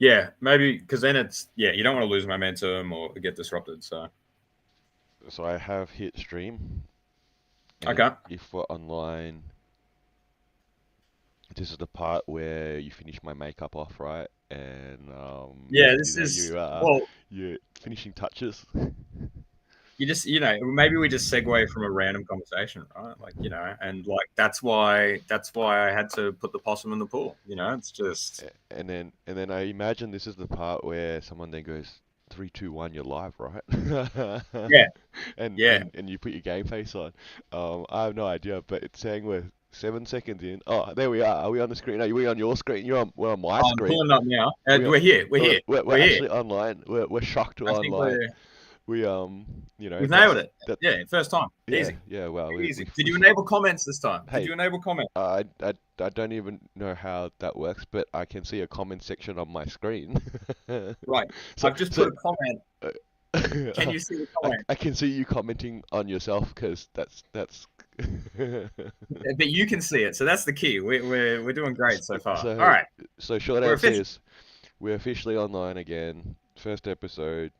Yeah, maybe because then you don't want to lose momentum or get disrupted. So So I have hit stream, and okay, if we're online, this is the part where you finish my makeup off, right? And yeah, you this know is you well, you're finishing touches. you just maybe we just segue from a random conversation, right? Like and like that's why I had to put the possum in the pool. It's just And then I imagine this is the part where someone then goes 3, 2, 1, you're live, right? yeah, and yeah. and and you put your game face on. I have no idea, but it's saying we're 7 seconds in. Oh, there we are. Are we on the screen? Are we on your screen? We're on my I'm screen. pulling up now. We are, We're here. We're here. we're We're here. actually online. We're shocked we're I think online. we're We we've nailed that's it. that Yeah, first time, yeah, easy, yeah. Well, easy. Did you enable comments this time? Did hey, you enable comments? I don't even know how that works, but I can see a comment section on my screen. Right. So I've just put so a comment. Can you see the comment? I can see you commenting on yourself because that's But you can see it, so that's the key. We're doing great so far. All so right, so short we're answer official. is we're officially online again. First episode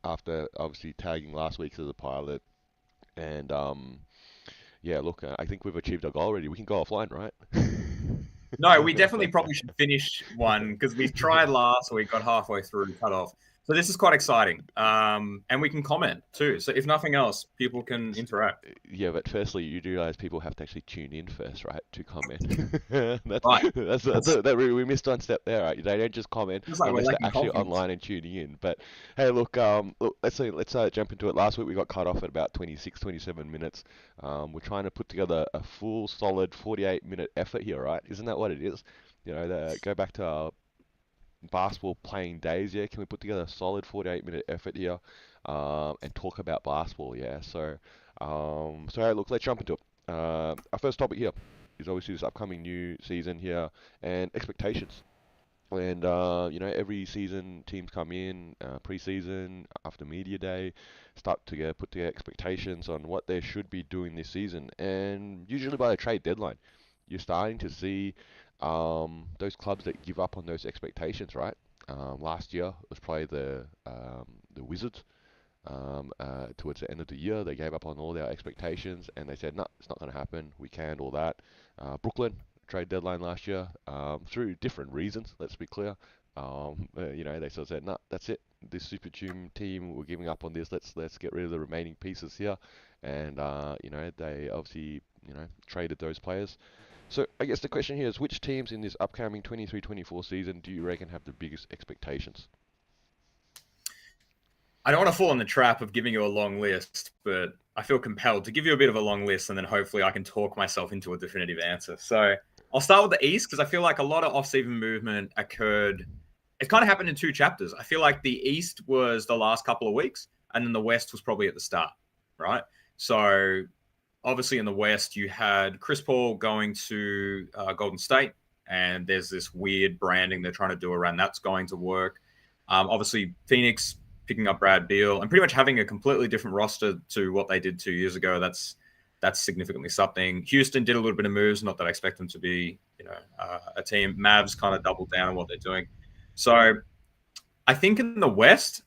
after obviously tagging last week as a pilot, and yeah, look, I think we've achieved our goal already. We can go offline, right? No, we definitely probably should finish one because we tried last week, got halfway through, cut off. So this is quite exciting, and we can comment too. So if nothing else, people can interact. Yeah, but firstly, you do realize people have to actually tune in first, right, to comment. That's Right. That's we missed one step there, right? They don't just comment It's like we're unless they're lacking actually confidence. online and tuning in. But hey, look, let's jump into it. Last week we got cut off at about 26, 27 minutes. We're trying to put together a full, solid 48-minute effort here, right? Isn't that what it is? Go back to our basketball playing days, yeah? Can we put together a solid 48-minute effort here, and talk about basketball, yeah? So hey, look, let's jump into it. Our first topic here is obviously this upcoming new season here and expectations. And every season teams come in preseason after media day, start to put together expectations on what they should be doing this season, and usually by the trade deadline, you're starting to see those clubs that give up on those expectations. Right? Last year was probably the Wizards. Towards the end of the year, they gave up on all their expectations and they said, "No, it's not going to happen. We canned all that." Brooklyn trade deadline last year, through different reasons. Let's be clear. They sort of said, "No, that's it. This Super team, we're giving up on this. Let's get rid of the remaining pieces here." And they obviously traded those players. So I guess the question here is, which teams in this upcoming 23-24 season do you reckon have the biggest expectations? I don't want to fall in the trap of giving you a long list, but I feel compelled to give you a bit of a long list, and then hopefully I can talk myself into a definitive answer. So I'll start with the East because I feel like a lot of off-season movement occurred. It kind of happened in two chapters. I feel like the East was the last couple of weeks, and then the West was probably at the start, right? So obviously in the West, you had Chris Paul going to Golden State, and there's this weird branding they're trying to do around that's going to work. Obviously, Phoenix picking up Brad Beal and pretty much having a completely different roster to what they did 2 years ago. That's significantly something. Houston did a little bit of moves, not that I expect them to be, a team. Mavs kind of doubled down on what they're doing. So I think in the West,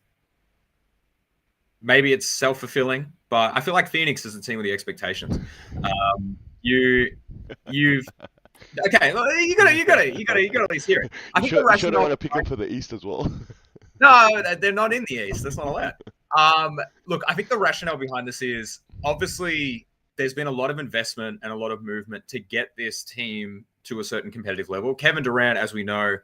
maybe it's self-fulfilling, but I feel like Phoenix is the team with the expectations. You, you've okay. You got to at least hear it. I think the You sure don't rationale. want to pick them for the East as well? No, they're not in the East. That's not allowed. Look, I think the rationale behind this is obviously there's been a lot of investment and a lot of movement to get this team to a certain competitive level. Kevin Durant, as we know,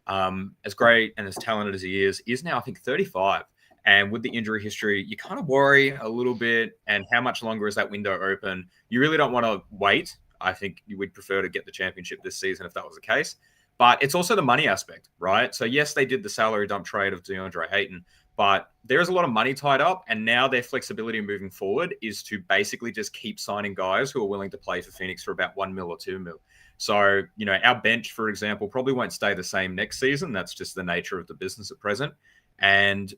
as great and as talented as he is now, I think, 35. And with the injury history, you kind of worry a little bit. And how much longer is that window open? You really don't want to wait. I think you would prefer to get the championship this season if that was the case. But it's also the money aspect, right? So, yes, they did the salary dump trade of DeAndre Ayton, but there is a lot of money tied up. And now their flexibility moving forward is to basically just keep signing guys who are willing to play for Phoenix for about 1 mil or 2 mil. So, our bench, for example, probably won't stay the same next season. That's just the nature of the business at present. And,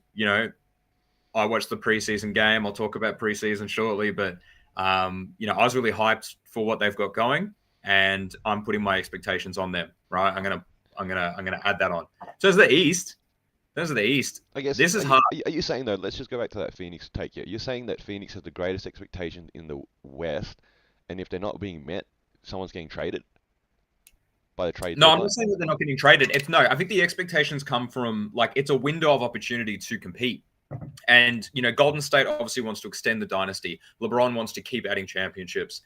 I watched the preseason game. I'll talk about preseason shortly, but, I was really hyped for what they've got going, and I'm putting my expectations on them, right? I'm gonna add that on. So as the East, those are the East. I guess, This is hard. are you saying though, let's just go back to that Phoenix take here. You're saying that Phoenix has the greatest expectation in the West, and if they're not being met, someone's getting traded by the trade No, I'm deadline? not saying that they're not getting traded. It's no, I think the expectations come from like it's a window of opportunity to compete. And Golden State obviously wants to extend the dynasty. LeBron wants to keep adding championships.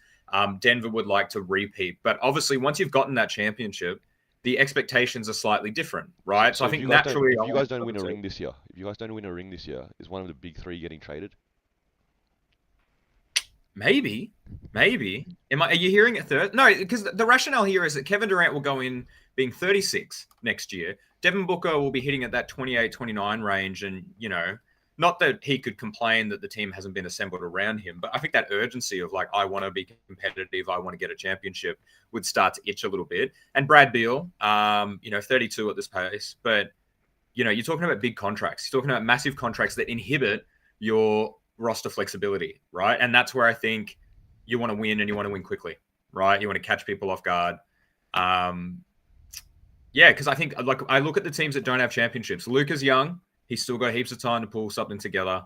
Denver would like to repeat, but obviously once you've gotten that championship, the expectations are slightly different, right? So So I if think you guys don't, naturally, if I you want guys don't them win a to. ring this year, if you guys don't win a ring this year, is one of the big three getting traded? Maybe, maybe. Are you hearing it third? No, because the rationale here is that Kevin Durant will go in being 36 next year. Devin Booker will be hitting at that 28, 29 range. And, not that he could complain that the team hasn't been assembled around him, but I think that urgency of like, I want to be competitive, I want to get a championship would start to itch a little bit. And Brad Beal, 32 at this pace, but, you're talking about big contracts. You're talking about massive contracts that inhibit your roster flexibility, right? And that's where I think you want to win and you want to win quickly, right? You want to catch people off guard. Yeah, because I think like I look at the teams that don't have championships. Luka's young; he's still got heaps of time to pull something together.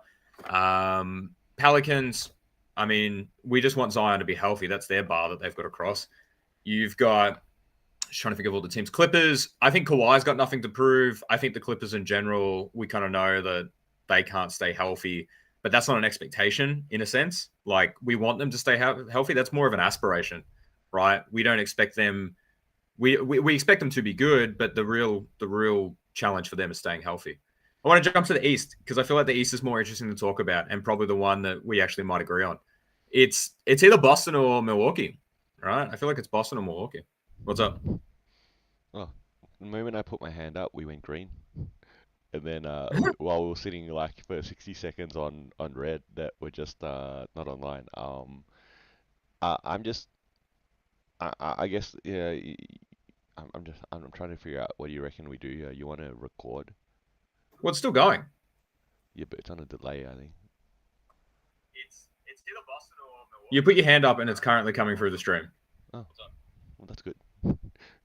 Pelicans, I mean, we just want Zion to be healthy. That's their bar that they've got to cross. You've got just trying to think of all the teams. Clippers, I think Kawhi's got nothing to prove. I think the Clippers in general, we kind of know that they can't stay healthy, but that's not an expectation in a sense. Like we want them to stay healthy. That's more of an aspiration, right? We don't expect them. We expect them to be good, but the real challenge for them is staying healthy. I want to jump to the East because I feel like the East is more interesting to talk about and probably the one that we actually might agree on. It's either Boston or Milwaukee, right? I feel like it's Boston or Milwaukee. What's up? Oh, the moment I put my hand up, we went green. And then while we were sitting like for 60 seconds on red that were just not online. I'm just I guess yeah. I'm trying to figure out what do you reckon we do here. You want to record? Well, it's still going. Yeah, but it's on a delay, I think. It's either Boston or Milwaukee. You put your hand up and it's currently coming through the stream. Oh, well, that's good.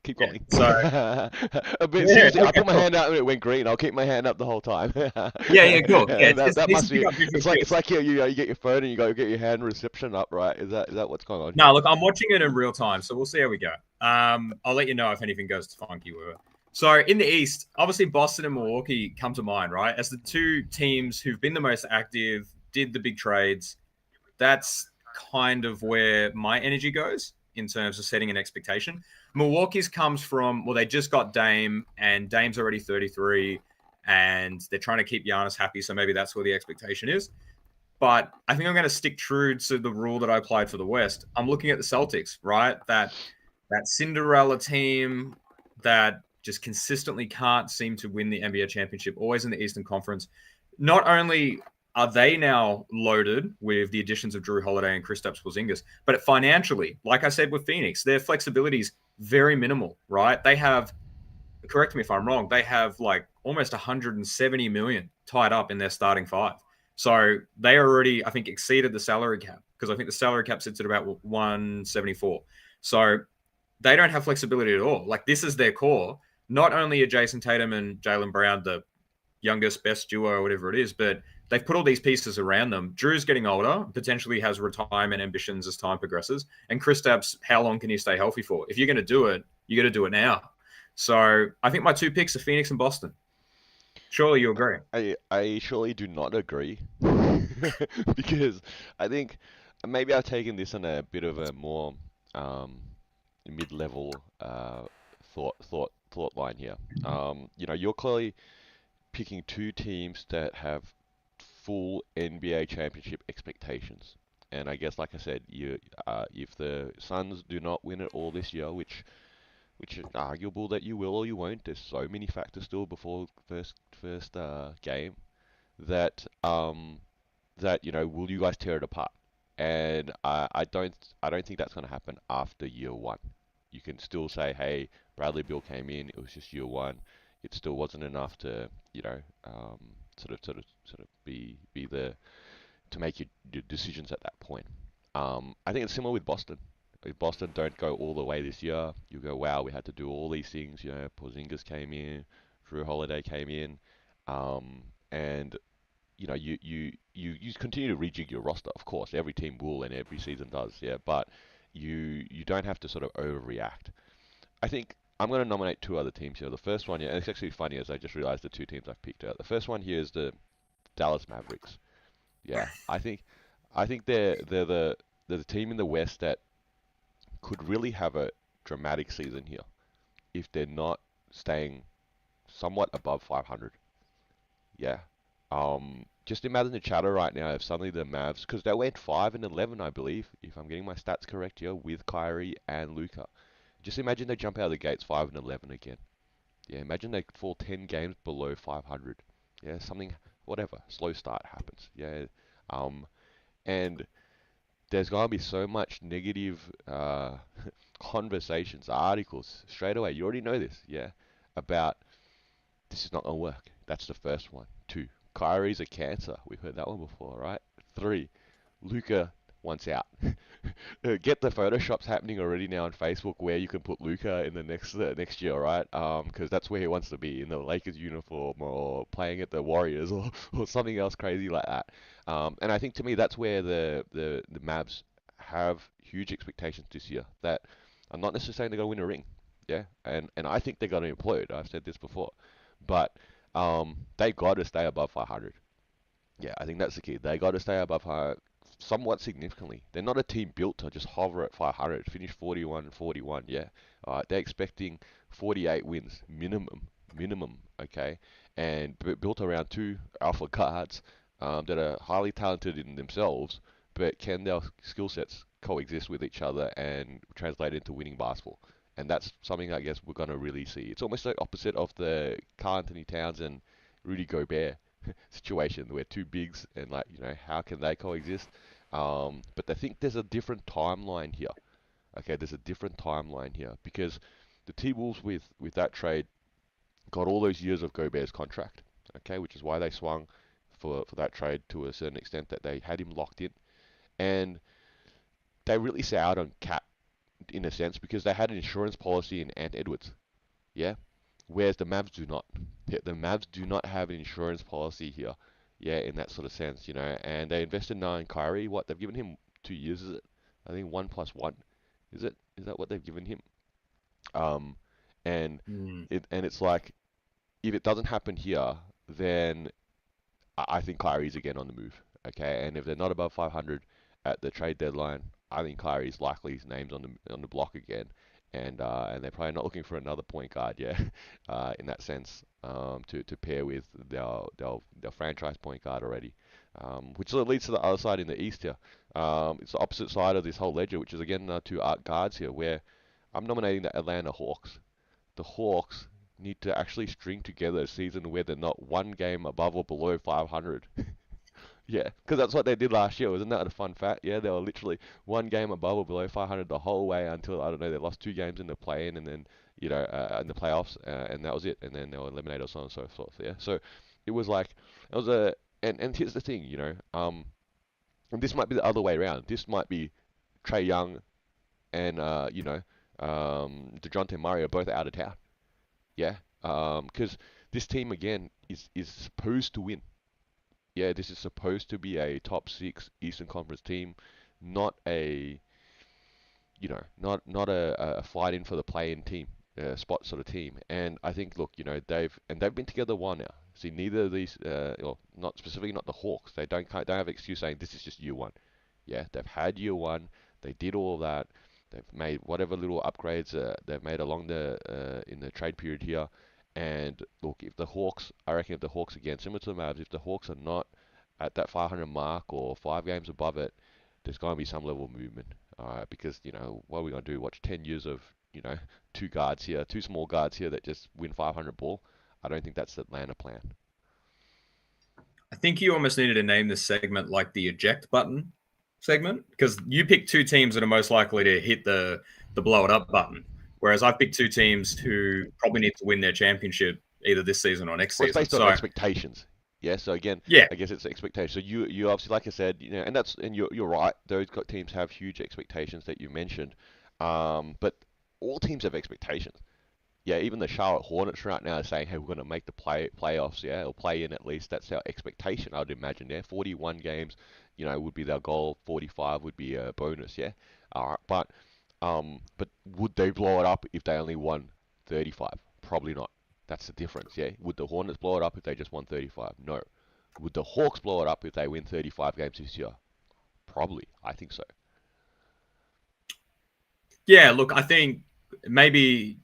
Keep Yeah, going. so But yeah, seriously, I okay, put my cool. hand out and it went green. I'll keep my hand up the whole time. Yeah, cool. Yeah, That needs to must pick be. up visual It's cues. like you get your phone and you go get your hand reception up, right? Is that what's going on here? No, look, I'm watching it in real time, so we'll see how we go. I'll let you know if anything goes funky with it. So in the East, obviously Boston and Milwaukee come to mind, right? As the two teams who've been the most active, did the big trades. That's kind of where my energy goes in terms of setting an expectation. Milwaukee's comes from, well, they just got Dame, and Dame's already 33, and they're trying to keep Giannis happy, so maybe that's where the expectation is. But I think I'm going to stick true to the rule that I applied for the West. I'm looking at the Celtics, right? That Cinderella team that just consistently can't seem to win the NBA championship, always in the Eastern Conference. Not only are they now loaded with the additions of Drew Holiday and Kristaps Porzingis, but financially, like I said with Phoenix, their flexibility is very minimal, right? They have, correct me if I'm wrong, they have like almost 170 million tied up in their starting five. So they already, I think, exceeded the salary cap because I think the salary cap sits at about 174. So they don't have flexibility at all. Like this is their core. Not only are Jason Tatum and Jaylen Brown the youngest, best duo or whatever it is, but they've put all these pieces around them. Drew's getting older, potentially has retirement ambitions as time progresses. And Kristaps, how long can he stay healthy for? If you're going to do it, you got to do it now. So I think my two picks are Phoenix and Boston. Surely you agree. I surely do not agree because I think maybe I've taken this on a bit of a more um, mid-level thought line here. You're clearly picking two teams that have full NBA championship expectations. And I guess, like I said, if the Suns do not win it all this year, which is arguable that you will or you won't, there's so many factors still before first game that will you guys tear it apart? And I don't think that's going to happen after year one. You can still say, hey, Bradley Beal came in, it was just year one. It still wasn't enough to, sort of be the to make your decisions at that point. I think it's similar with Boston. if Boston don't go all the way this year, you go, wow, we had to do all these things. Porzingis came in, Drew Holiday came in, and you continue to rejig your roster. Of course, every team will and every season does, yeah. But you don't have to sort of overreact. I think I'm going to nominate two other teams here. The first one, yeah, and it's actually funny as I just realized the two teams I've picked out. The first one here is the Dallas Mavericks. Yeah, I think they're the team in the West that could really have a dramatic season here if they're not staying somewhat above 500. Yeah. Just imagine the chatter right now if suddenly the Mavs, because they went 5-11, I believe, if I'm getting my stats correct here, with Kyrie and Luka. Just imagine they jump out of the gates 5-11 again. Yeah, imagine they fall 10 games below 500. Yeah, something, whatever, slow start happens. Yeah, and there's gonna be so much negative conversations, articles straight away. You already know this, yeah, about this is not gonna work. That's the first one. Two, Kyrie's a cancer. We've heard that one before, right? Three, Luca wants out. Get the photoshops happening already now on Facebook where you can put Luca in the next year, right? Because that's where he wants to be, in the Lakers uniform or playing at the Warriors or something else crazy like that. And I think to me that's where the Mavs have huge expectations this year. That I'm not necessarily saying they're going to win a ring, yeah, and I think they're going to implode. I've said this before, but they got to stay above 500. Yeah, I think that's the key. They got to stay above 500 somewhat significantly. They're not a team built to just hover at 500, finish 41-41. Yeah, they're expecting 48 wins minimum. Okay, and built around two alpha guards that are highly talented in themselves, but can their skill sets coexist with each other and translate into winning basketball? And that's something I guess we're gonna really see. It's almost the opposite of the Karl Anthony Towns and Rudy Gobert situation where two bigs and how can they coexist? But I think there's a different timeline here. Okay, there's a different timeline here because the T-Wolves with that trade got all those years of Gobert's contract. Okay, which is why they swung for that trade to a certain extent that they had him locked in, and they really soured on Cat in a sense because they had an insurance policy in Ant Edwards. Yeah, whereas the Mavs do not. Yeah, the Mavs do not have an insurance policy here. Yeah, in that sort of sense, and they invested now in Kyrie. What they've given him 2 years, is it? I think 1+1. Is it? Is that what they've given him? Um, and Mm. it's like if it doesn't happen here, then I think Kyrie's again on the move. Okay, and if they're not above 500 at the trade deadline, I think Kyrie's likely his name's on the block again, and they're probably not looking for another point guard, yeah, in that sense, to pair with their franchise point guard already, which sort of leads to the other side in the East here. It's the opposite side of this whole ledger, which is again two art guards here, where I'm nominating the Atlanta Hawks. The Hawks need to actually string together a season where they're not one game above or below 500. Yeah, because that's what they did last year. Wasn't that a fun fact? Yeah, they were literally one game above or below 500 the whole way until, I don't know, they lost two games in the play-in and then, in the playoffs, and that was it. And then they were eliminated or so on and so forth. Yeah, so it was like, it was a, and here's the thing, and this might be the other way around. This might be Trey Young and, DeJounte Murray are both out of town. Yeah, because this team again is supposed to win. Yeah, this is supposed to be a top six Eastern Conference team, not a not a fight in for the play-in team, spot sort of team. And I think, look, they've been together a while now. See, neither of these, or not specifically, not the Hawks. They don't have an excuse saying this is just year one. Yeah, they've had year one. They did all of that. They've made whatever little upgrades they've made along the in the trade period here. And look, if the Hawks, I reckon if the Hawks again, similar to the Mavs, if the Hawks are not at that 500 mark or 5 games above it, there's going to be some level of movement. Because what are we going to do? Watch 10 years of two guards here, two small guards here that just win 500 ball? I don't think that's the Atlanta plan. I think you almost needed to name this segment like the eject button segment, because you picked two teams that are most likely to hit the blow it up button, whereas I've picked two teams who probably need to win their championship either this season or next Well, it's season. based on expectations. Yeah, so again, Yeah, I guess it's expectation. So you obviously, like I said, and you're right. Those teams have huge expectations that you mentioned, but all teams have expectations. Yeah, even the Charlotte Hornets right now are saying, hey, we're going to make the playoffs, yeah, or play in at least. That's our expectation, I'd imagine. Yeah, 41 games, would be their goal. 45 would be a bonus, yeah. All right, but would they blow it up if they only won 35? Probably not. That's the difference, yeah. Would the Hornets blow it up if they just won 35? No. Would the Hawks blow it up if they win 35 games this year? Probably. I think so. yeah. Look, I think maybe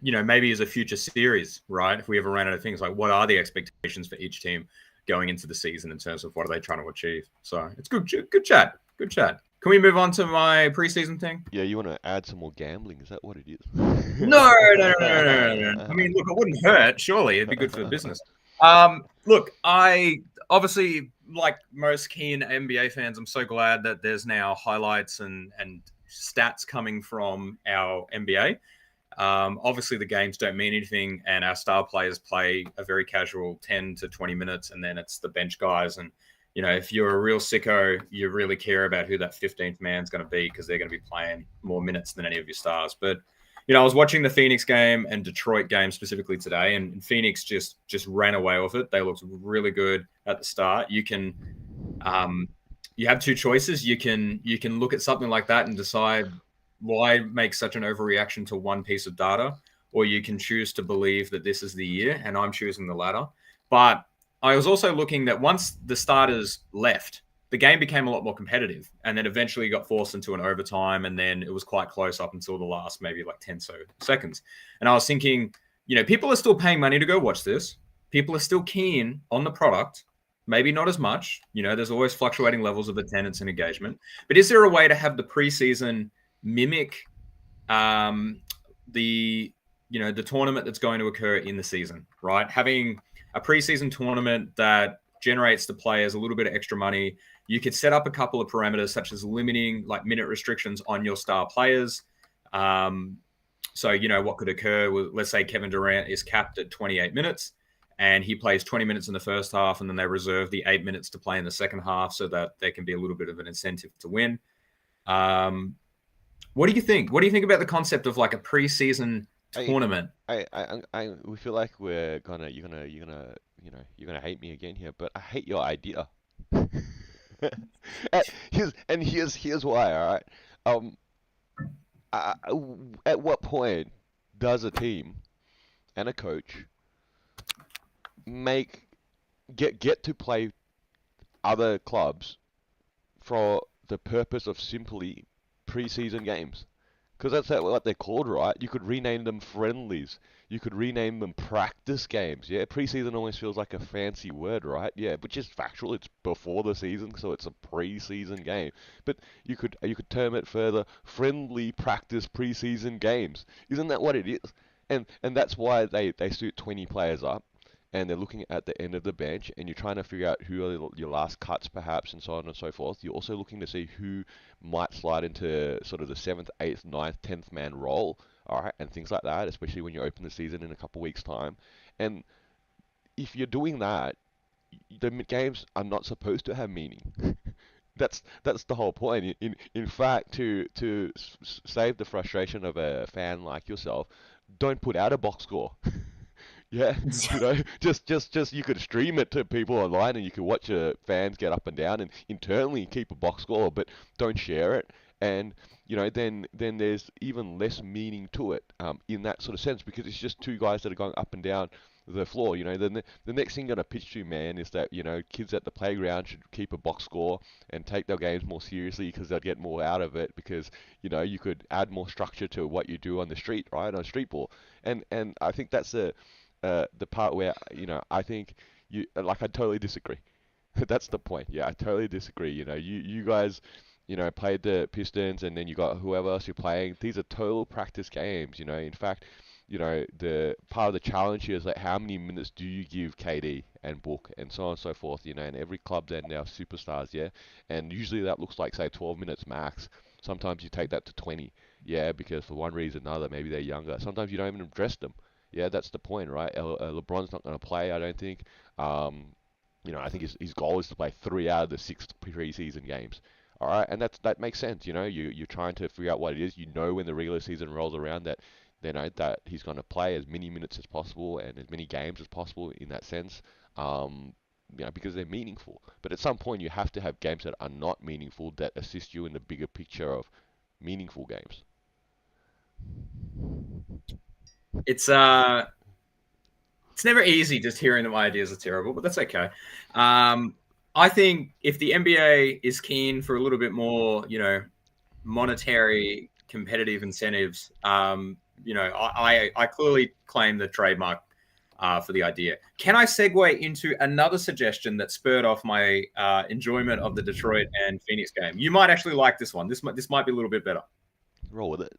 maybe as a future series, right? If we ever ran out of things like what are the expectations for each team going into the season in terms of what are they trying to achieve? So it's good chat, good chat. Can we move on to my preseason thing? Yeah, you want to add some more gambling? Is that what it is? No, no, no, no, no, no. I mean, look, it wouldn't hurt. Surely it'd be good for the business. Look, I obviously, like most keen NBA fans, I'm so glad that there's now highlights and stats coming from our NBA. Obviously, the games don't mean anything, and our star players play a very casual 10 to 20 minutes, and then it's the bench guys. And, if you're a real sicko, you really care about who that 15th man's going to be because they're going to be playing more minutes than any of your stars. But, I was watching the Phoenix game and Detroit game specifically today, and Phoenix just ran away with it. They looked really good at the start. You have two choices. You can look at something like that and decide why make such an overreaction to one piece of data, or you can choose to believe that this is the year, and I'm choosing the latter. But I was also looking that once the starters left, the game became a lot more competitive, and then eventually got forced into an overtime, and then it was quite close up until the last maybe like 10 seconds. And I was thinking, people are still paying money to go watch this. People are still keen on the product. Maybe not as much. There's always fluctuating levels of attendance and engagement. But is there a way to have the preseason mimic the the tournament that's going to occur in the season, right? Having a preseason tournament that generates the players a little bit of extra money. You could set up a couple of parameters such as limiting like minute restrictions on your star players. So what could occur with, let's say Kevin Durant is capped at 28 minutes and he plays 20 minutes in the first half, and then they reserve the 8 minutes to play in the second half so that there can be a little bit of an incentive to win. What do you think? What do you think about the concept of like a preseason I, tournament? we feel like you're gonna hate me again here, but I hate your idea. Here's why. All right. Um, I, at what point does a team and a coach make get to play other clubs for the purpose of simply preseason games? Because what they're called, right? You could rename them friendlies. You could rename them practice games. Yeah, preseason always feels like a fancy word, right? Yeah, which is factual. It's before the season, so it's a preseason game. But you could term it further, friendly practice preseason games. Isn't that what it is? And that's why they suit 20 players up, and they're looking at the end of the bench, and you're trying to figure out who are your last cuts, perhaps, and so on and so forth. You're also looking to see who might slide into sort of the seventh, eighth, ninth, 10th man role, all right, and things like that, especially when you open the season in a couple of weeks' time. And if you're doing that, the games are not supposed to have meaning. That's the whole point. In fact, to save the frustration of a fan like yourself, don't put out a box score. Yeah, just you could stream it to people online, and you could watch your fans get up and down, and internally keep a box score, but don't share it. And then there's even less meaning to it, in that sort of sense, because it's just two guys that are going up and down the floor. The next thing I'm gonna pitch to, man, is that kids at the playground should keep a box score and take their games more seriously because they'll get more out of it, because you could add more structure to what you do on the street, right, on street ball. And I think that's the part where I think I totally disagree. That's the point. Yeah, I totally disagree. You guys played the Pistons, and then you got whoever else you're playing. These are total practice games. In fact, the part of the challenge here is like how many minutes do you give KD and Book and so on and so forth. And every club then now superstars, yeah, and usually that looks like say 12 minutes max. Sometimes you take that to 20, yeah, because for one reason or another, maybe they're younger. Sometimes you don't even dress them. Yeah, that's the point, right? LeBron's not going to play, I don't think. Um, I think his goal is to play 3 out of the 6 preseason games. All right, and that makes sense. You're trying to figure out what it is. When the regular season rolls around that he's going to play as many minutes as possible and as many games as possible in that sense. Um, because they're meaningful. But at some point, you have to have games that are not meaningful that assist you in the bigger picture of meaningful games. It's uh, it's never easy just hearing that my ideas are terrible, but that's okay. Um, I think if the NBA is keen for a little bit more, monetary competitive incentives, I clearly claim the trademark for the idea. Can I segue into another suggestion that spurred off my enjoyment of the Detroit and Phoenix game? You might actually like this one. This might be a little bit better. Roll with it.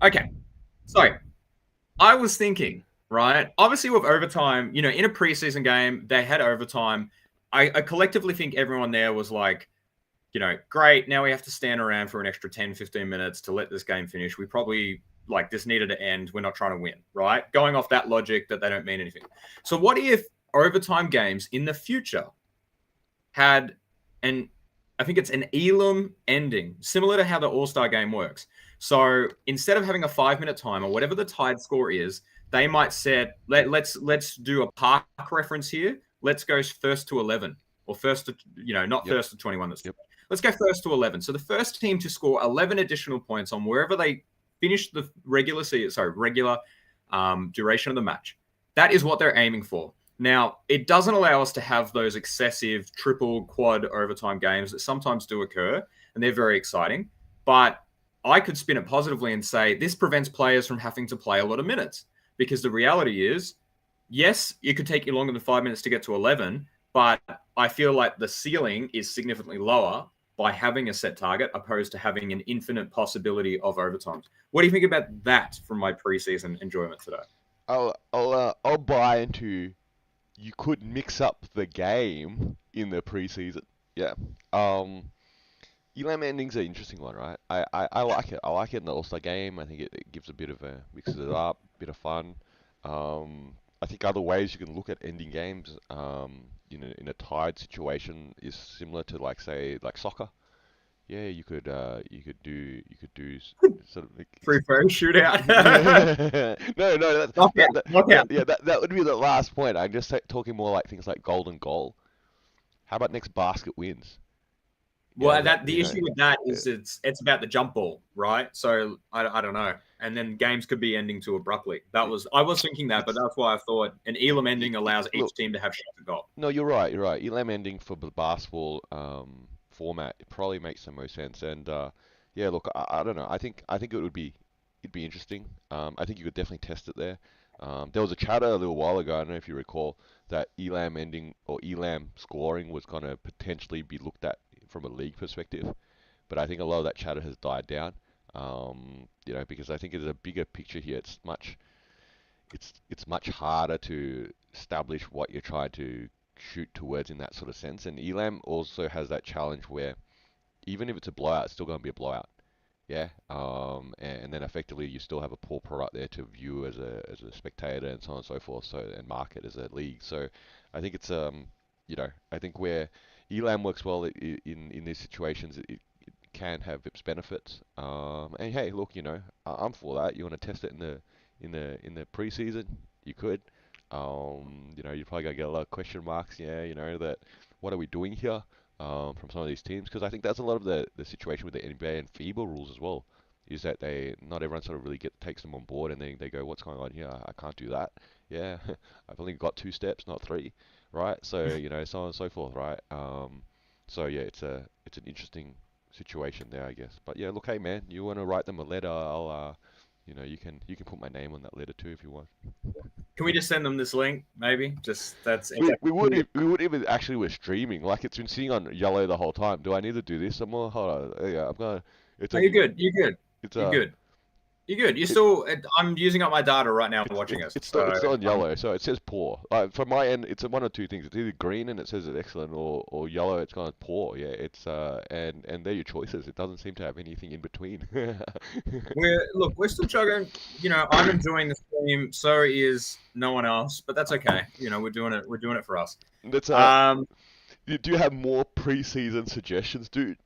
Okay, so I was thinking, right? Obviously, with overtime, in a preseason game, they had overtime. I collectively think everyone there was like, great. Now we have to stand around for an extra 10, 15 minutes to let this game finish. We probably this needed to end. We're not trying to win, right? Going off that logic that they don't mean anything. So what if overtime games in the future had I think it's an Elam ending, similar to how the All-Star game works. So instead of having a 5-minute time or whatever the tied score is, they might set let's do a park reference here. Let's go first to 11 or first to not Yep. first to 21. Yep. Let's go first to 11. So the first team to score 11 additional points on wherever they finish the regular duration of the match. That is what they're aiming for. Now, it doesn't allow us to have those excessive triple, quad overtime games that sometimes do occur, and they're very exciting. But I could spin it positively and say this prevents players from having to play a lot of minutes, because the reality is, yes, it could take you longer than 5 minutes to get to 11, but I feel like the ceiling is significantly lower by having a set target opposed to having an infinite possibility of overtimes. What do you think about that from my preseason enjoyment today? I'll buy into you could mix up the game in the preseason. Yeah. Elam ending's an interesting one, right? I like it. I like it in the All-Star game. I think it gives a bit of mixes it up, bit of fun. I think other ways you can look at ending games, in a tied situation is similar to like soccer. Yeah, sort of like, Free throw shootout. no, Knockout. Knockout. that would be the last point. I'm just talking more like things like golden goal. How about next basket wins? Well, the issue with that yeah. is it's about the jump ball, right? So I don't know, and then games could be ending too abruptly. I was thinking that, but that's why I thought an Elam ending allows each team to have shots at goal. No, you're right. You're right. Elam ending for the basketball format, it probably makes the most sense. And yeah, look, I don't know. I think it'd be interesting. I think you could definitely test it there. There was a chatter a little while ago. I don't know if you recall that Elam ending or Elam scoring was going to potentially be looked at from a league perspective, but I think a lot of that chatter has died down. Because I think there's a bigger picture here. It's much harder to establish what you're trying to shoot towards in that sort of sense. And Elam also has that challenge where even if it's a blowout, it's still going to be a blowout. Yeah. And then effectively you still have a poor product there to view as a spectator and so on and so forth. So and market as a league. So I think it's I think where Elam works well in these situations, it can have its benefits. And hey, look, I'm for that. You want to test it in the preseason, you could. You're probably gonna get a lot of question marks. Yeah, that what are we doing here? From some of these teams, because I think that's a lot of the situation with the NBA and FIBA rules as well. Is that not everyone sort of really takes them on board, and then they go, what's going on here? I can't do that. Yeah, I've only got 2 steps, not 3, right? So so on and so forth, right? So yeah, it's an interesting situation there, I guess. But yeah, look, hey man, you want to write them a letter? I'll you can put my name on that letter too if you want. Can we just send them this link? Maybe just that's. We would if it actually were streaming. Like it's been sitting on yellow the whole time. Do I need to do this some more? Hold on. Yeah, I'm gonna. It's No, a. you're good. You're good. It's You're a. good. You're good. You're still. I'm using up my data right now, It's watching it's us. it's still So it's still on yellow, so it says poor. From my end, it's one of two things. It's either green and it says it's excellent, or yellow, it's kind of poor. Yeah, it's and they're your choices. It doesn't seem to have anything in between. we're still chugging. I'm enjoying the stream. So is no one else, but that's okay. We're doing it. We're doing it for us. That's Um, Do you have more preseason suggestions, dude?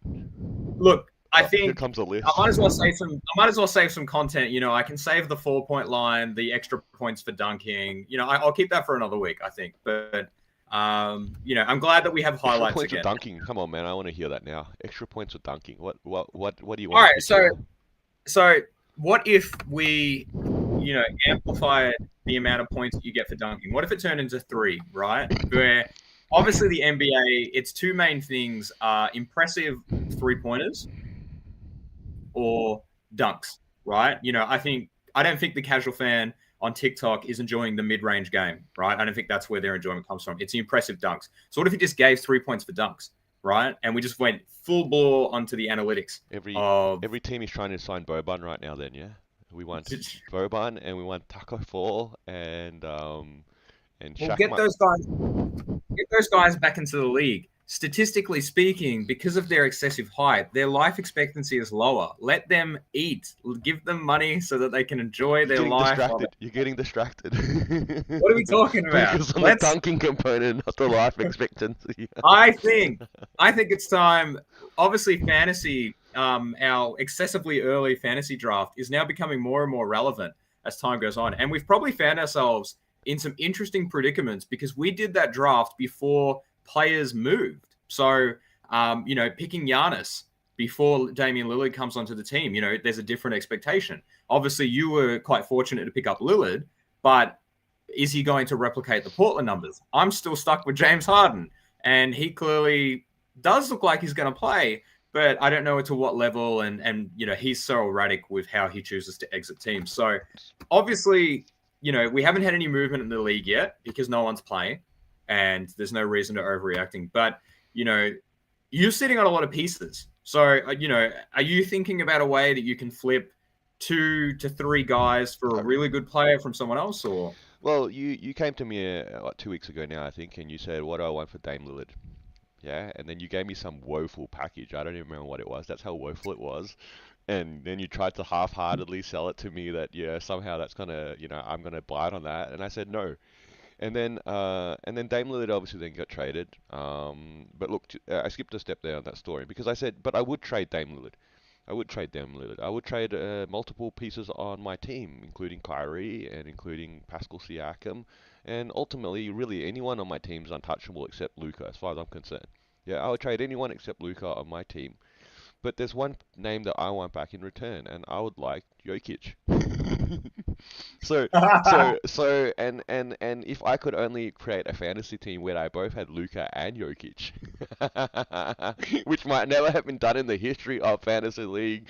Look, I Oh, here think comes a I list. might as well save some. I might as well save some content. I can save the 4-point line, the extra points for dunking. I'll keep that for another week, I think. But I'm glad that we have Extra highlights points with again. dunking. Come on, man. I want to hear that now. Extra points with dunking. What do you All want to right, pitch so here? so what if we, amplify the amount of points that you get for dunking? What if it turned into 3, right? Where obviously the NBA, its two main things are impressive 3-pointers or dunks, right? I don't think the casual fan on TikTok is enjoying the mid-range game, right? I don't think that's where their enjoyment comes from. It's the impressive dunks. So what if you just gave 3 points for dunks, right? And we just went full bore onto the analytics Every of. every team is trying to sign Boban right now. Then yeah, we want Boban and we want Taco Fall and Well, Shaq. get those guys back into the league. Statistically speaking, because of their excessive height, their life expectancy is lower. Let them eat. Give them money so that they can enjoy You're their getting life. distracted. You're getting distracted. What are we talking about? Focus on the dunking component, not the life expectancy. I think it's time. Obviously, fantasy, our excessively early fantasy draft is now becoming more and more relevant as time goes on, and we've probably found ourselves in some interesting predicaments because we did that draft before players moved. So, picking Giannis before Damian Lillard comes onto the team, there's a different expectation. Obviously, you were quite fortunate to pick up Lillard, but is he going to replicate the Portland numbers? I'm still stuck with James Harden, and he clearly does look like he's going to play, but I don't know to what level. And he's so erratic with how he chooses to exit teams. So obviously, we haven't had any movement in the league yet because no one's playing, and there's no reason to overreacting. But you're sitting on a lot of pieces. So are you thinking about a way that you can flip 2 to 3 guys for a really good player from someone else, or? Well, you came to me like 2 weeks ago now, I think, and you said, "What do I want for Dame Lillard?" Yeah, and then you gave me some woeful package. I don't even remember what it was. That's how woeful it was. And then you tried to half-heartedly sell it to me that yeah, somehow that's gonna, I'm gonna bite on that. And I said no. And then Dame Lillard obviously then got traded. But look, I skipped a step there on that story because I said, but I would trade Dame Lillard. I would trade Dame Lillard. I would trade multiple pieces on my team, including Kyrie and including Pascal Siakam, and ultimately, really anyone on my team is untouchable except Luka, as far as I'm concerned. Yeah, I would trade anyone except Luka on my team. But there's one name that I want back in return, and I would like Jokic. So, and if I could only create a fantasy team where I both had Luka and Jokic, which might never have been done in the history of fantasy league,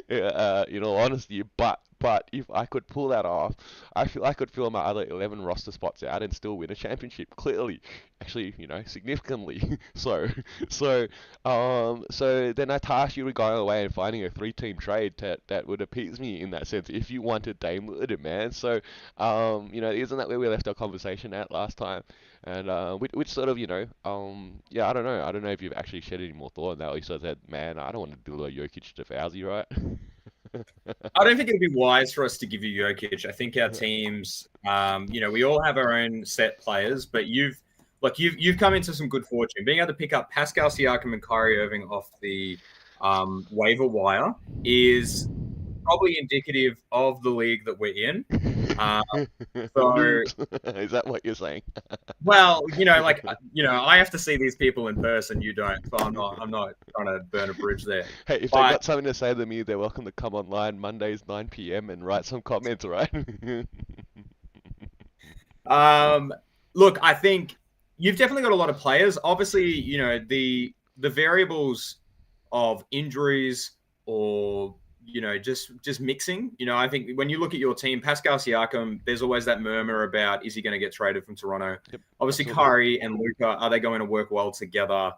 in all honesty, but if I could pull that off, I feel I could fill my other 11 roster spots out and still win a championship. Clearly, actually, significantly. So then I tasked you to go away and finding a 3-team trade that would appease me in that sense if you wanted Dame Lillard, man. So, isn't that where we left our conversation at last time? And which sort of, yeah, I don't know. I don't know if you've actually shed any more thought on that. Or you sort of said, man, I don't want to do a Jokic to Fauzi, right? I don't think it'd be wise for us to give you Jokic. I think our teams, we all have our own set players, but you've come into some good fortune. Being able to pick up Pascal Siakam and Kyrie Irving off the waiver wire is probably indicative of the league that we're in. So, is that what you're saying? well, I have to see these people in person. You don't, so I'm not trying to burn a bridge there. Hey, if they got something to say to me, they're welcome to come online Mondays 9 p.m. and write some comments, right? Look, I think you've definitely got a lot of players. Obviously, the variables of injuries or just mixing. I think when you look at your team, Pascal Siakam, there's always that murmur about is he going to get traded from Toronto? Yep, obviously, absolutely. Kyrie and Luka, are they going to work well together?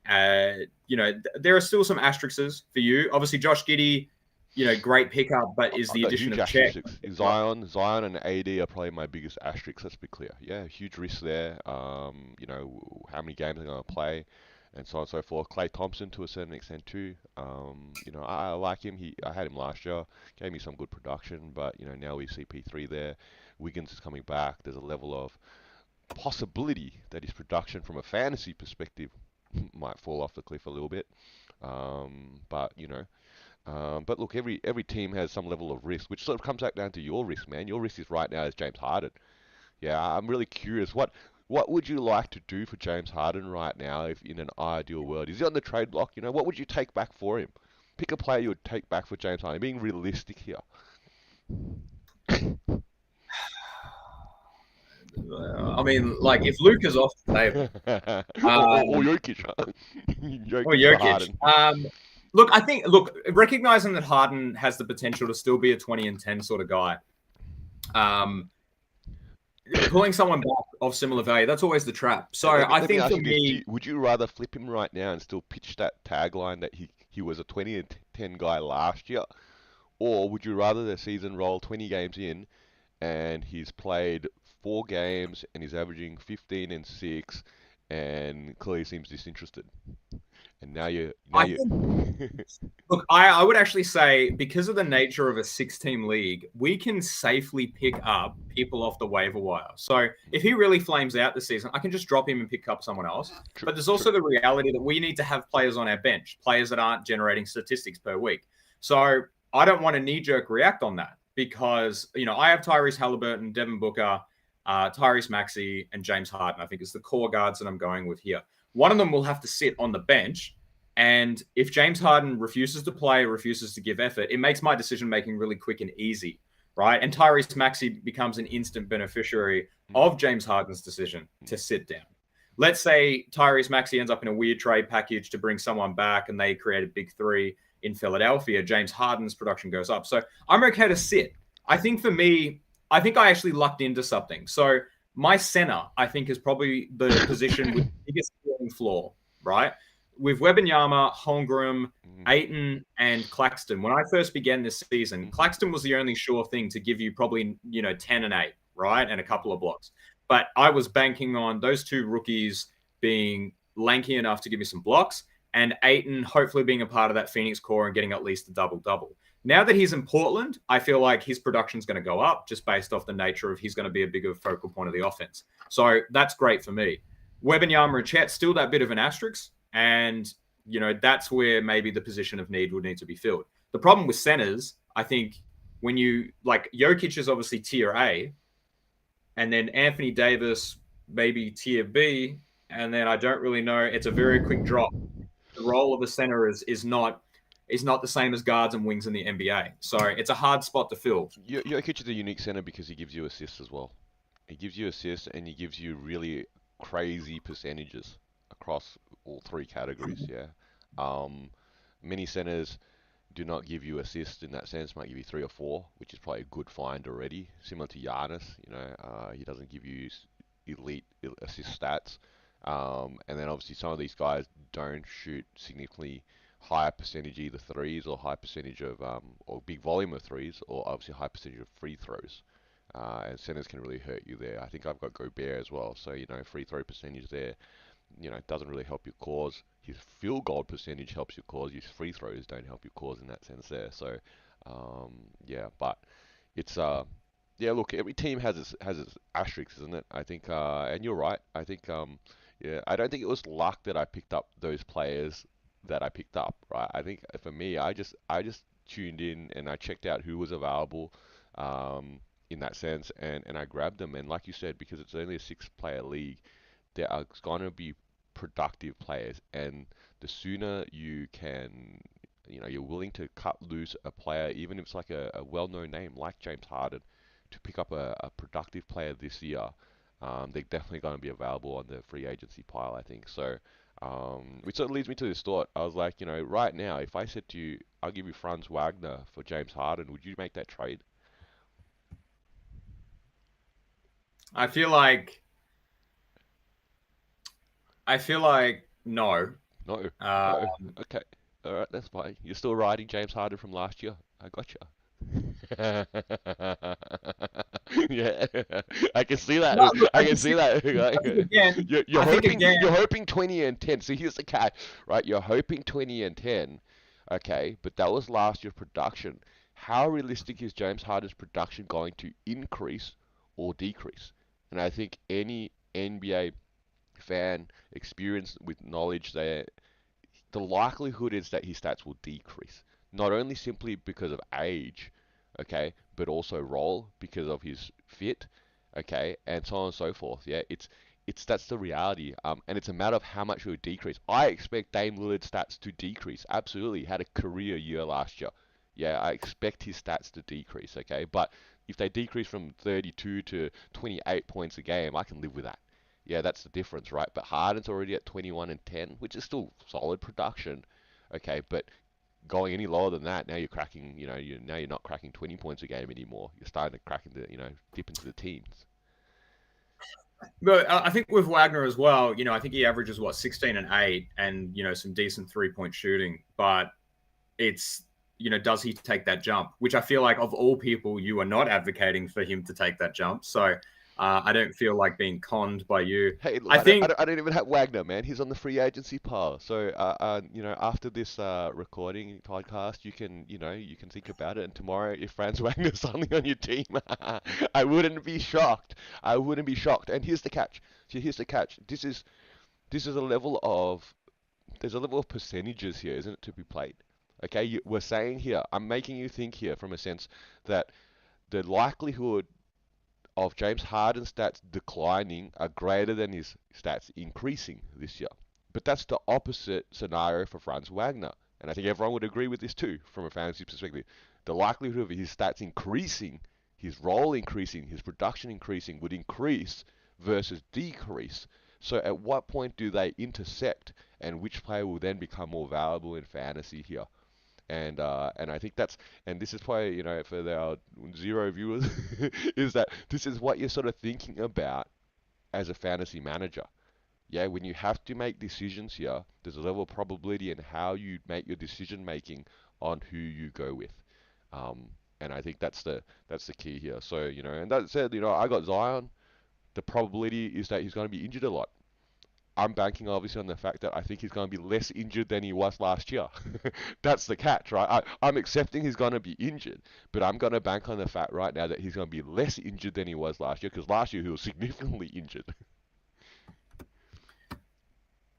There are still some asterisks for you. Obviously, Josh Giddey, great pickup, but is I've the got addition huge of Czech. asterisks. Zion, and AD are probably my biggest asterisks. Let's be clear. Yeah, huge risk there. How many games they're going to play, and so on and so forth. Clay Thompson to a certain extent too. I like him. I had him last year. Gave me some good production, but now we see P3 there. Wiggins is coming back. There's a level of possibility that his production from a fantasy perspective might fall off the cliff a little bit. But look, every team has some level of risk, which sort of comes back down to your risk, man. Your risk is right now is James Harden. Yeah, I'm really curious. What would you like to do for James Harden right now if in an ideal world? Is he on the trade block? What would you take back for him? Pick a player you would take back for James Harden. Being realistic here. I mean, like if Luka's off the table, or um, Jokic, huh? or Jokic for Jokic. Harden. Look, recognizing that Harden has the potential to still be a 20 and 10 sort of guy, um, pulling someone back of similar value, that's always the trap. So Let me, I let me think ask for you this: me, would you rather flip him right now and still pitch that tagline that he was a 20 and 10 guy last year, or would you rather the season roll 20 games in and he's played 4 games and he's averaging 15 and 6 and clearly seems disinterested? And now I you. think, look, I would actually say because of the nature of a 6-team league, we can safely pick up people off the waiver wire. So if he really flames out this season, I can just drop him and pick up someone else. True, But there's true. also the reality that we need to have players on our bench, players that aren't generating statistics per week. So I don't want to knee-jerk react on that because, I have Tyrese Halliburton, Devin Booker, Tyrese Maxey, and James Harden. I think it's the core guards that I'm going with here. One of them will have to sit on the bench. And if James Harden refuses to play, refuses to give effort, it makes my decision making really quick and easy, right? And Tyrese Maxey becomes an instant beneficiary of James Harden's decision to sit down. Let's say Tyrese Maxey ends up in a weird trade package to bring someone back and they create a big three in Philadelphia. James Harden's production goes up. So I'm okay to sit. I think for me, I think I actually lucked into something. So my center, I think, is probably the position with the biggest ceiling floor, right? With Wembanyama, Holmgren, Ayton, and Claxton. When I first began this season, Claxton was the only sure thing to give you probably 10 and 8, right, and a couple of blocks. But I was banking on those two rookies being lanky enough to give me some blocks, and Ayton hopefully being a part of that Phoenix core and getting at least a double-double. Now that he's in Portland, I feel like his production's going to go up just based off the nature of he's going to be a bigger focal point of the offense. So that's great for me. Wembanyama and Chet, still that bit of an asterisk. And, that's where maybe the position of need would need to be filled. The problem with centers, I think, when Jokic is obviously tier A, and then Anthony Davis, maybe tier B, and then I don't really know. It's a very quick drop. The role of a center is not the same as guards and wings in the NBA. So it's a hard spot to fill. Jokic is a unique center because he gives you assists as well. He gives you assists and he gives you really crazy percentages across all three categories. Yeah. Um, Many centers do not give you assists in that sense. Might give you 3 or 4, which is probably a good find already. Similar to Giannis, he doesn't give you elite assist stats. And then obviously some of these guys don't shoot significantly higher percentage either threes or high percentage of or big volume of threes or obviously high percentage of free throws. And centers can really hurt you there. I think I've got Gobert as well, so free throw percentage there, it doesn't really help your cause. His field goal percentage helps your cause. His free throws don't help your cause in that sense there. So, yeah, but it's yeah. Look, every team has its asterisks, isn't it? I think, and you're right. I think, yeah, I don't think it was luck that I picked up those players that I picked up. Right? I think for me, I just tuned in and I checked out who was available. In that sense, and I grabbed them. And like you said, because it's only a 6-player league, there are going to be productive players, and the sooner you can, you're willing to cut loose a player, even if it's like a well-known name like James Harden, to pick up a productive player this year, they're definitely going to be available on the free agency pile, I think. So, which sort of leads me to this thought. I was like, right now, if I said to you, I'll give you Franz Wagner for James Harden, would you make that trade? I feel like no. No. Uh, Oh, okay. All right, that's fine. You're still riding James Harden from last year. I gotcha. Yeah, I can see that. No, look, I can see that. I think again, You're I think hoping again, you're hoping 20 and 10. So here's the catch, right? You're hoping 20 and 10, okay? But that was last year's production. How realistic is James Harden's production going to increase or decrease? And I think any NBA fan experienced with knowledge there, the likelihood is that his stats will decrease. Not only simply because of age, okay, but also role because of his fit, okay, and so on and so forth. Yeah, it's that's the reality. And it's a matter of how much it will decrease. I expect Dame Lillard's stats to decrease. Absolutely, had a career year last year. Yeah, I expect his stats to decrease. Okay, but if they decrease from 32 to 28 points a game, I can live with that. Yeah, that's the difference, right? But Harden's already at 21 and 10, which is still solid production. Okay, but going any lower than that, now you're cracking, now you're not cracking 20 points a game anymore. You're starting to crack into, dip into the teens. but I think with Wagner as well, I think he averages what 16 and 8, and some decent 3-point shooting. But it's does he take that jump? Which I feel like of all people, you are not advocating for him to take that jump. So I don't feel like being conned by you. Hey, look, I think I don't even have Wagner, man. He's on the free agency pile. So, after this recording podcast, you can think about it. And tomorrow, if Franz Wagner's suddenly on your team, I wouldn't be shocked. I wouldn't be shocked. And here's the catch. See, here's the catch. This is a level of there's a level of percentages here, isn't it, to be played? Okay, we're saying here. I'm making you think here from a sense that the likelihood of James Harden's stats declining are greater than his stats increasing this year. But that's the opposite scenario for Franz Wagner. And I think everyone would agree with this too, from a fantasy perspective. The likelihood of his stats increasing, his role increasing, his production increasing would increase versus decrease. So at what point do they intersect, and which player will then become more valuable in fantasy here? And I think and this is probably for our 0 viewers is that this is what you're sort of thinking about as a fantasy manager. Yeah, when you have to make decisions here, there's a level of probability in how you make your decision making on who you go with. Um, and I think that's the key here. So and that said, I got Zion. The probability is that he's going to be injured a lot. I'm banking obviously on the fact that I think he's going to be less injured than he was last year. That's the catch, right? I'm accepting he's going to be injured, but I'm going to bank on the fact right now that he's going to be less injured than he was last year, because last year he was significantly injured.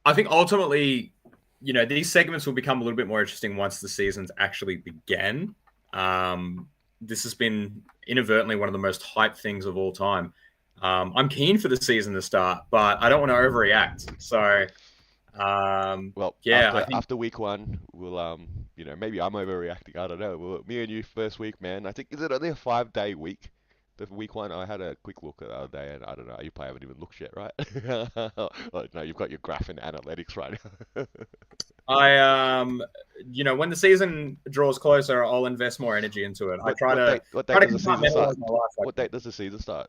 I think ultimately, these segments will become a little bit more interesting once the seasons actually begin. This has been inadvertently one of the most hyped things of all time. I'm keen for the season to start, but I don't want to overreact. So, Well, yeah, I think after week one, we'll maybe I'm overreacting. I don't know. Me and you first week, man. I think is it only a 5-day week? The week one, I had a quick look at the other day, and I don't know. You probably haven't even looked yet, right? Well, no, you've got your graph and analytics right now. when the season draws closer, I'll invest more energy into it. I try to What try date to does the season start? compartmentalize my life like What date does the season start?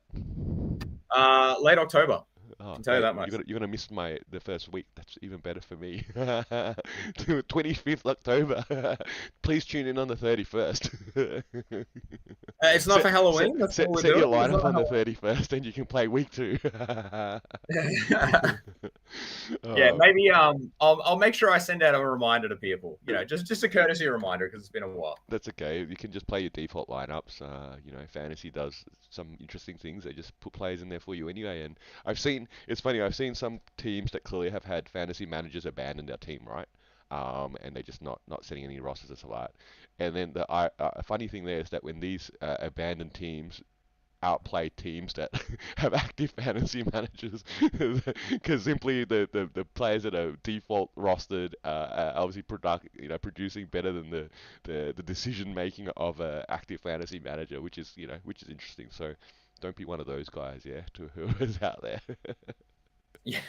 late October. I Oh, can tell you mate, that much. you're gonna miss the first week. That's even better for me. 25th October. Please tune in on the 31st. It's not for Halloween. That's what we're Set your doing. It's lineup not on the for 31st, and you can play week 2. Halloween. Yeah, Oh, maybe I'll make sure I send out a reminder to people. Just a courtesy reminder because it's been a while. that's okay. You can just play your default lineups. Fantasy does some interesting things. They just put players in there for you anyway. And it's funny. I've seen some teams that clearly have had fantasy managers abandon their team, right? And they're just not setting any rosters as a lot. And then the funny thing there is that when these abandoned teams outplay teams that have active fantasy managers, because simply the players that are default rostered are obviously producing better than the decision making of a active fantasy manager, which is interesting. So don't be one of those guys, yeah, to whoever's out there. Yeah.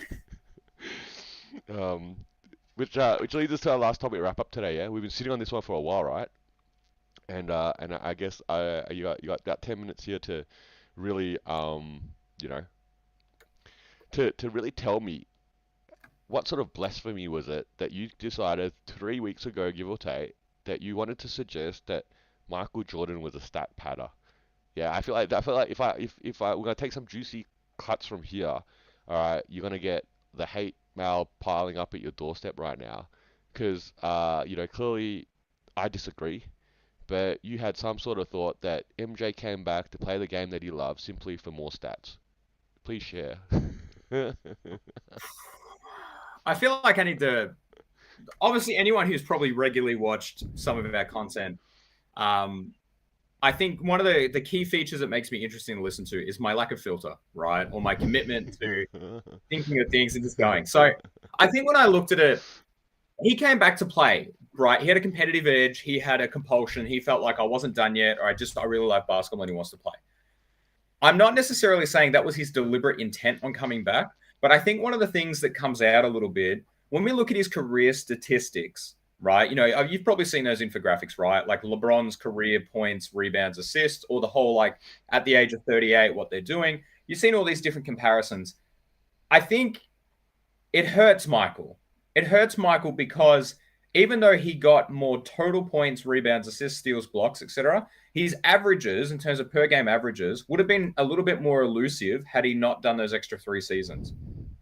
um, which leads us to our last topic wrap up today. Yeah, we've been sitting on this one for a while, right? And I guess you got about 10 minutes here to really you know to really tell me what sort of blasphemy was it that you decided 3 weeks ago, give or take, that you wanted to suggest that Michael Jordan was a stat padder. Yeah, I feel like if I we're gonna take some juicy cuts from here, all right, you're gonna get the hate mail piling up at your doorstep right now, because clearly I disagree, but you had some sort of thought that MJ came back to play the game that he loves simply for more stats. Please share. I feel like I need to. Obviously, anyone who's probably regularly watched some of our content, um, I think one of the key features that makes me interesting to listen to is my lack of filter, right? Or my commitment to thinking of things and just going. So I think when I looked at it, he came back to play, right? He had a competitive edge. He had a compulsion. He felt like I wasn't done yet, or I really like basketball and he wants to play. I'm not necessarily saying that was his deliberate intent on coming back, but I think one of the things that comes out a little bit when we look at his career statistics, right? You've probably seen those infographics, right? Like LeBron's career points, rebounds, assists, or the whole like at the age of 38, what they're doing. You've seen all these different comparisons. I think it hurts Michael. It hurts Michael because even though he got more total points, rebounds, assists, steals, blocks, etc., his averages in terms of per game averages would have been a little bit more elusive had he not done those extra 3 seasons,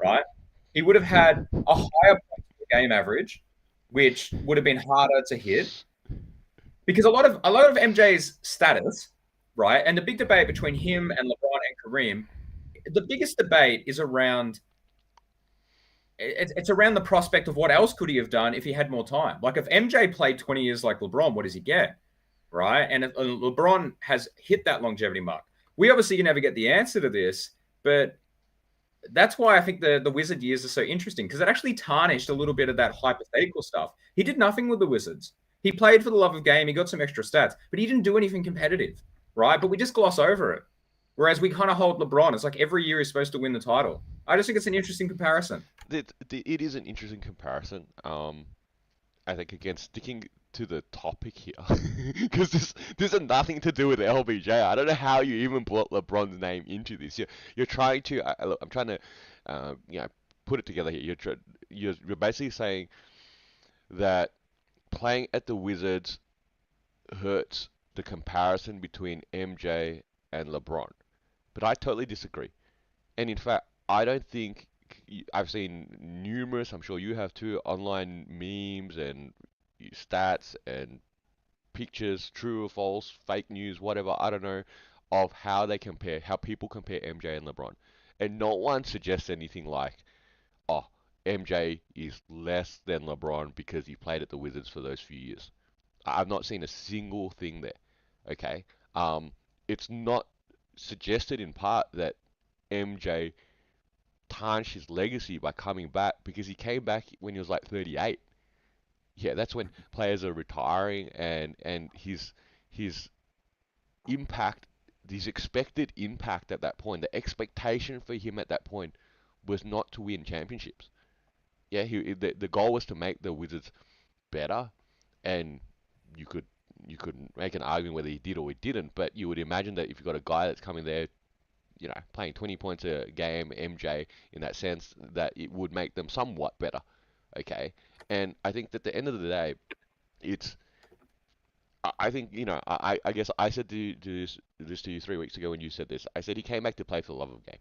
right? He would have had a higher points per game average, which would have been harder to hit because a lot of MJ's status, right, and the big debate between him and LeBron and Kareem, the biggest debate is around it's around the prospect of what else could he have done if he had more time. Like if MJ played 20 years like LeBron, what does he get? Right. And LeBron has hit that longevity mark. We obviously can never get the answer to this, but that's why I think the Wizard years are so interesting because it actually tarnished a little bit of that hypothetical stuff. He did nothing with the Wizards. He played for the love of game. He got some extra stats, but he didn't do anything competitive, right? But we just gloss over it. Whereas we kind of hold LeBron. It's like every year he's supposed to win the title. I just think it's an interesting comparison. It is an interesting comparison. I think again sticking to the topic here, because this has nothing to do with LBJ. I don't know how you even brought LeBron's name into this. You're trying to. Look, I'm trying to, you know, put it together here. You're basically saying that playing at the Wizards hurts the comparison between MJ and LeBron. But I totally disagree. And in fact, I don't think I've seen numerous, I'm sure you have too, online memes and stats and pictures, true or false, fake news, whatever, I don't know, of how people compare MJ and LeBron. And no one suggests anything like, oh, MJ is less than LeBron because he played at the Wizards for those few years. I've not seen a single thing there. Okay. It's not suggested in part that MJ tarnished his legacy by coming back because he came back when he was like 38. Yeah, that's when players are retiring and his impact, his expected impact at that point, the expectation for him at that point was not to win championships. Yeah, the goal was to make the Wizards better, and you could you could make an argument whether he did or he didn't, but you would imagine that if you've got a guy that's coming there, playing 20 points a game, MJ, in that sense, that it would make them somewhat better. Okay, and I think that at the end of the day, it's I think I guess I said this to you 3 weeks ago when you said this. I said he came back to play for the love of the game.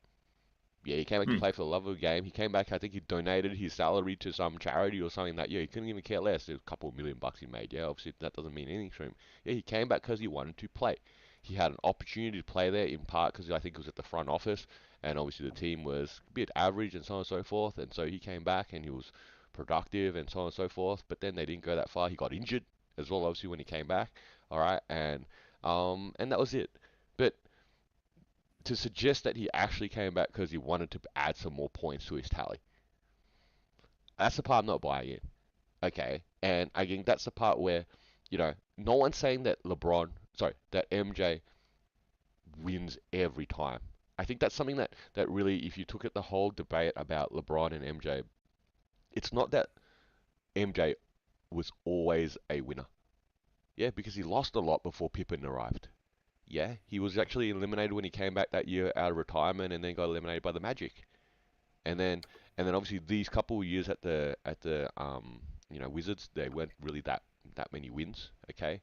Yeah, he came back to Hmm. play for the love of the game. He came back. I think he donated his salary to some charity or something that year. He couldn't even care less. There's a couple of $1 million he made. Yeah, obviously that doesn't mean anything to him. Yeah, he came back because he wanted to play. He had an opportunity to play there in part because I think it was at the front office, and obviously the team was a bit average and so on and so forth. And so he came back and he was productive and so on and so forth. But then they didn't go that far. He got injured as well, obviously when he came back. All right, and that was it. But to suggest that he actually came back because he wanted to add some more points to his tally. That's the part I'm not buying in. Okay, and I think that's the part where, no one's saying that that MJ wins every time. I think that's something that really, if you took at the whole debate about LeBron and MJ, it's not that MJ was always a winner. Yeah, because he lost a lot before Pippen arrived. Yeah, he was actually eliminated when he came back that year out of retirement and then got eliminated by the Magic. And then obviously these couple of years at the Wizards, they weren't really that many wins. Okay,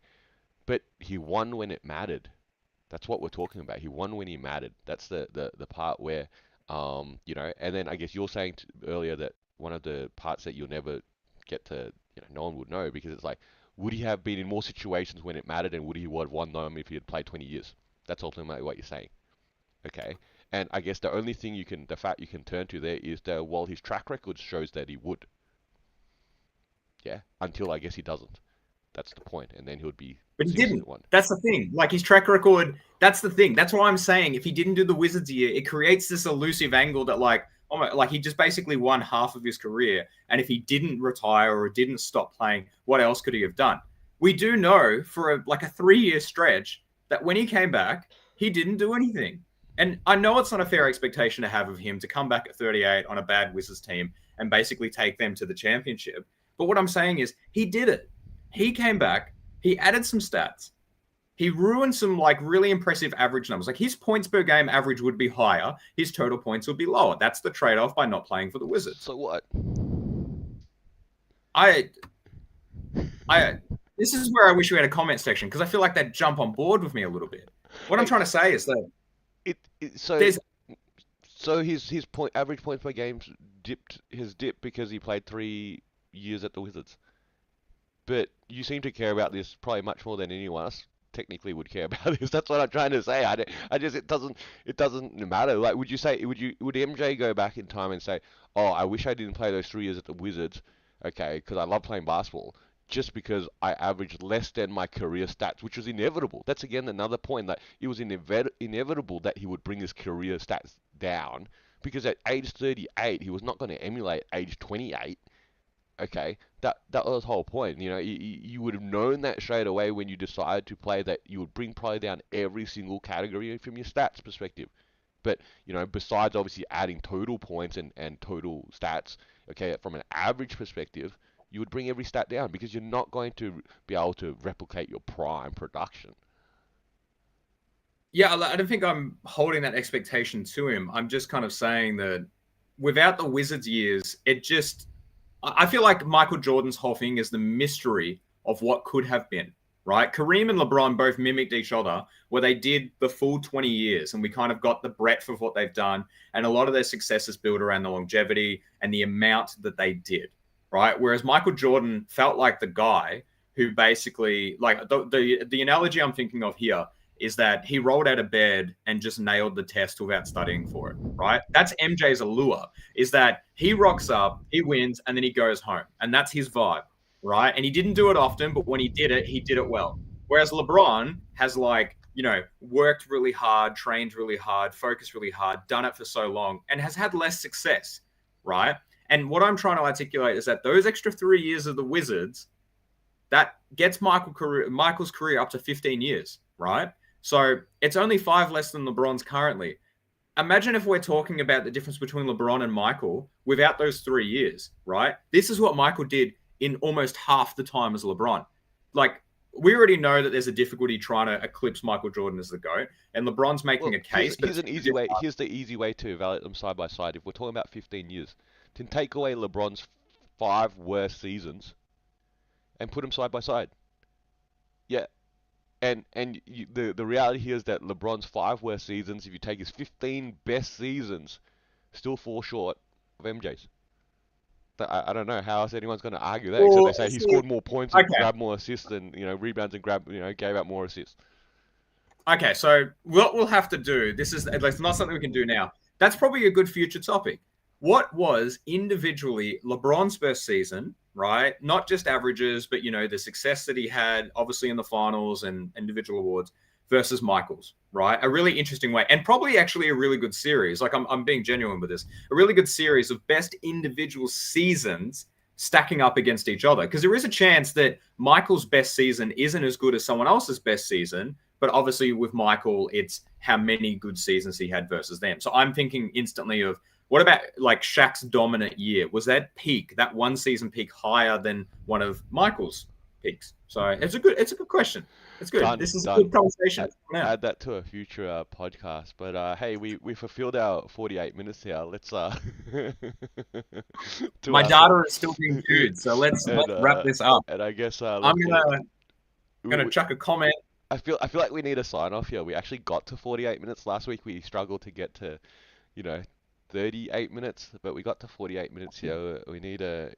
but he won when it mattered. That's what we're talking about. He won when he mattered. That's the part where, and then I guess you're saying earlier that one of the parts that you'll never get to, no one would know because it's like, would he have been in more situations when it mattered and would he have won them if he had played 20 years? That's ultimately what you're saying. Okay. And I guess the fact you can turn to there is that, well, his track record shows that he would. Yeah. Until I guess he doesn't. That's the point. And then he would be But he 6 didn't. and 1. That's the thing. Like his track record, that's the thing. That's why I'm saying if he didn't do the Wizards year, it creates this elusive angle that like he just basically won half of his career. And if he didn't retire or didn't stop playing, what else could he have done? We do know for a 3-year stretch that when he came back, he didn't do anything. And I know it's not a fair expectation to have of him to come back at 38 on a bad Wizards team and basically take them to the championship. But what I'm saying is he did it. He came back. He added some stats. He ruined some really impressive average numbers. Like his points per game average would be higher. His total points would be lower. That's the trade-off by not playing for the Wizards. So what? This is where I wish we had a comment section because I feel like they'd jump on board with me a little bit. What I'm trying to say is that so his average points per game has dipped because he played 3 years at the Wizards. But you seem to care about this probably much more than anyone else technically would care about this. That's what I'm trying to say. It doesn't matter. Like, would MJ go back in time and say, "Oh, I wish I didn't play those 3 years at the Wizards, okay, because I love playing basketball, just because I averaged less than my career stats," which was inevitable. That's again another point that it was inevitable that he would bring his career stats down because at age 38 he was not going to emulate age 28. Okay, that was the whole point. You would have known that straight away when you decided to play that you would bring probably down every single category from your stats perspective. But, besides obviously adding total points and total stats, okay, from an average perspective, you would bring every stat down because you're not going to be able to replicate your prime production. Yeah, I don't think I'm holding that expectation to him. I'm just kind of saying that without the Wizards years, I feel like Michael Jordan's whole thing is the mystery of what could have been, right? Kareem and LeBron both mimicked each other where they did the full 20 years and we kind of got the breadth of what they've done. And a lot of their success is built around the longevity and the amount that they did, right? Whereas Michael Jordan felt like the guy who basically, like the analogy I'm thinking of here is that he rolled out of bed and just nailed the test without studying for it, right? That's MJ's allure, is that he rocks up, he wins, and then he goes home. And that's his vibe, right? And he didn't do it often, but when he did it well. Whereas LeBron has worked really hard, trained really hard, focused really hard, done it for so long, and has had less success, right? And what I'm trying to articulate is that those extra 3 years of the Wizards, that gets Michael's career up to 15 years, right? So it's only 5 less than LeBron's currently. Imagine if we're talking about the difference between LeBron and Michael without those 3 years, right? This is what Michael did in almost half the time as LeBron. Like, we already know that there's a difficulty trying to eclipse Michael Jordan as the GOAT, and LeBron's making a case. Here's the easy way to evaluate them side by side. If we're talking about 15 years, to take away LeBron's 5 worst seasons and put them side by side. Yeah. And the reality here is that LeBron's 5 worst seasons, if you take his 15 best seasons, still fall short of MJ's. I don't know how else anyone's going to argue that, except they say he scored more points and grabbed more assists and rebounds and gave out more assists. Okay, so what we'll have to do, this is not something we can do now. That's probably a good future topic. What was individually LeBron's best season, right? Not just averages, but the success that he had, obviously in the finals and individual awards, versus Michael's, right? A really interesting way, and probably actually a really good series. Like I'm being genuine with this. A really good series of best individual seasons stacking up against each other, because there is a chance that Michael's best season isn't as good as someone else's best season. But obviously with Michael, it's how many good seasons he had versus them. So I'm thinking instantly of, what about like Shaq's dominant year? Was that peak, that one season peak, higher than one of Michael's peaks? So it's a good question. It's good. This is a good conversation. Add that to a future podcast. But hey, we fulfilled our 48 minutes here. Let's my data is still being viewed, so let's wrap this up. And I guess Gonna chuck a comment. I feel like we need a sign off here. We actually got to 48 minutes last week. We struggled to get to, you know, 38 minutes, but we got to 48 minutes here. We need a